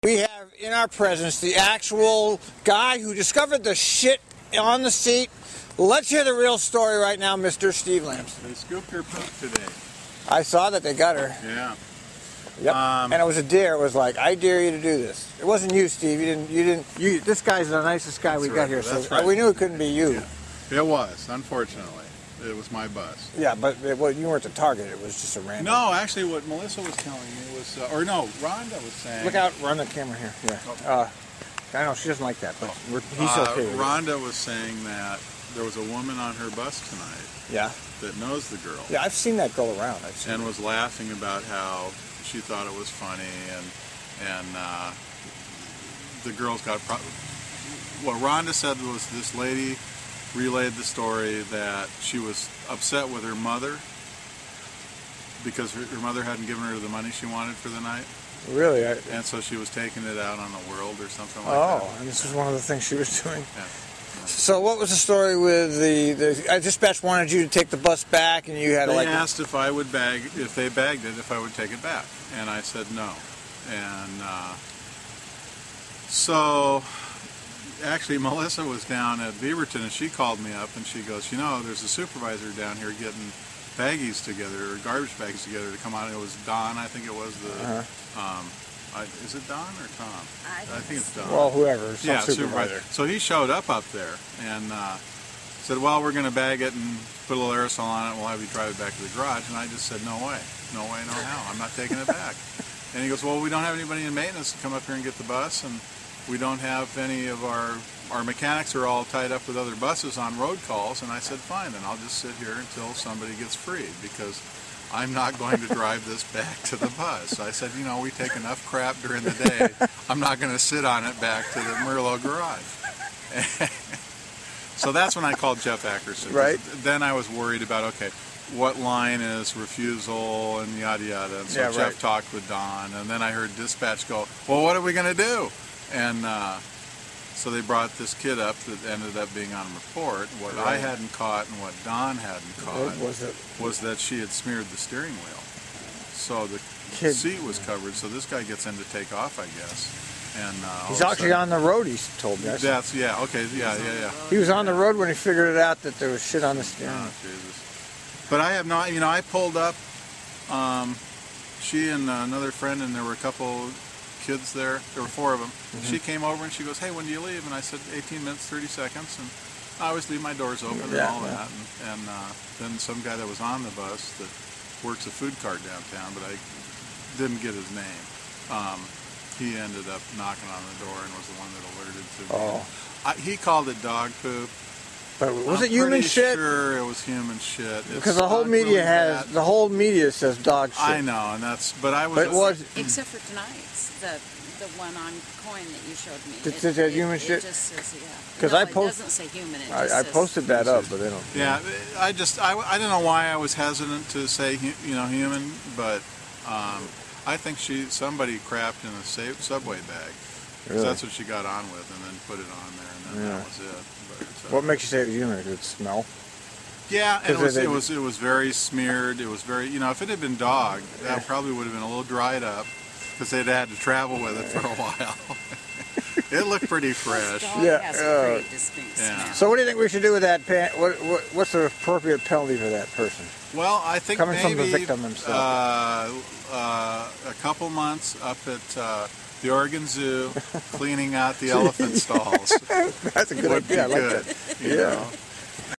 We have in our presence the actual guy who discovered the shit on the seat. Let's hear the real story right now, Mr. Steve Lamps. They scooped her poop today. I saw that they got her. Yeah. Yep. And it was a dare. It was like, I dare you to do this. It wasn't you, Steve. This guy's the nicest guy we got here, so we knew it couldn't be you. Yeah. It was, unfortunately. It was my bus. Yeah, but you weren't the target. It was just a random. No, actually, what Melissa was telling me was, Rhonda was saying. Look out! Run the camera here. Yeah. I know she doesn't like that, but he's okay with Rhonda was saying that there was a woman on her bus tonight. Yeah. That knows the girl. Yeah, I've seen that go around. And was laughing about how she thought it was funny, and the girls got. What Rhonda said was this lady relayed the story that she was upset with her mother because her mother hadn't given her the money she wanted for the night. Really? And so she was taking it out on the world or something like that. Oh, and this was one of the things she was doing. Yeah. So what was the story with the dispatch wanted you to take the bus back, and you had to They asked if I would if they bagged it, if I would take it back, and I said no. And so actually Melissa was down at Beaverton, and she called me up and she goes, there's a supervisor down here getting baggies together, or garbage bags together to come out. It was Don, I think it was the is it Don or Tom? I think it's Don. Well, whoever. Yeah, supervisor. So he showed up there and said, well, we're going to bag it and put a little aerosol on it, and we'll have you drive it back to the garage. And I just said, no way, no how. I'm not taking it back. And he goes, well, we don't have anybody in maintenance to come up here and get the bus, and we don't have any of our mechanics are all tied up with other buses on road calls. And I said, fine, then I'll just sit here until somebody gets freed, because I'm not going to drive this back to the bus. I said, we take enough crap during the day. I'm not going to sit on it back to the Merlot garage. So that's when I called Jeff Ackerson. Right. Then I was worried about, okay, what line is refusal and yada yada. And so Jeff talked with Don, and then I heard dispatch go, well, what are we going to do? And so they brought this kid up that ended up being on report. What I hadn't caught and what Don hadn't caught was that she had smeared the steering wheel. So the seat was covered, so this guy gets in to take off, I guess. And he's actually on the road, he told me. Yeah. He was on the road when he figured it out that there was shit on the steering wheel. Oh, Jesus. But I have not, I pulled up, she and another friend, and there were a couple kids there. There were 4 of them. Mm-hmm. She came over and she goes, hey, when do you leave? And I said, 18 minutes, 30 seconds. And I always leave my doors open and all that. And then some guy that was on the bus that works a food cart downtown, but I didn't get his name. He ended up knocking on the door and was the one that alerted to me. He called it dog poop. But was it human shit? Sure, it was human shit. Because the whole media says dog shit. I know, and but I was. Except for tonight's, the one on coin that you showed me. It says human shit. It just says Because it doesn't say human. It just I posted that up, but they don't. Yeah, I don't know why I was hesitant to say human, but I think somebody crapped in a Subway bag. Really? That's what she got on with, and then put it on there, and then that was it. But, what makes you say it was human? Did it smell? Yeah, and it was very smeared. It was very, if it had been dog, that probably would have been a little dried up, because they'd had to travel with it for a while. It looked pretty fresh. Yeah. Has a pretty distinct smell. So what do you think we should do with that? What's the appropriate penalty for that person? Well, I think coming maybe from the victim himself, a couple months up at the Oregon Zoo, cleaning out the elephant stalls. That's a good idea. I like that. You know?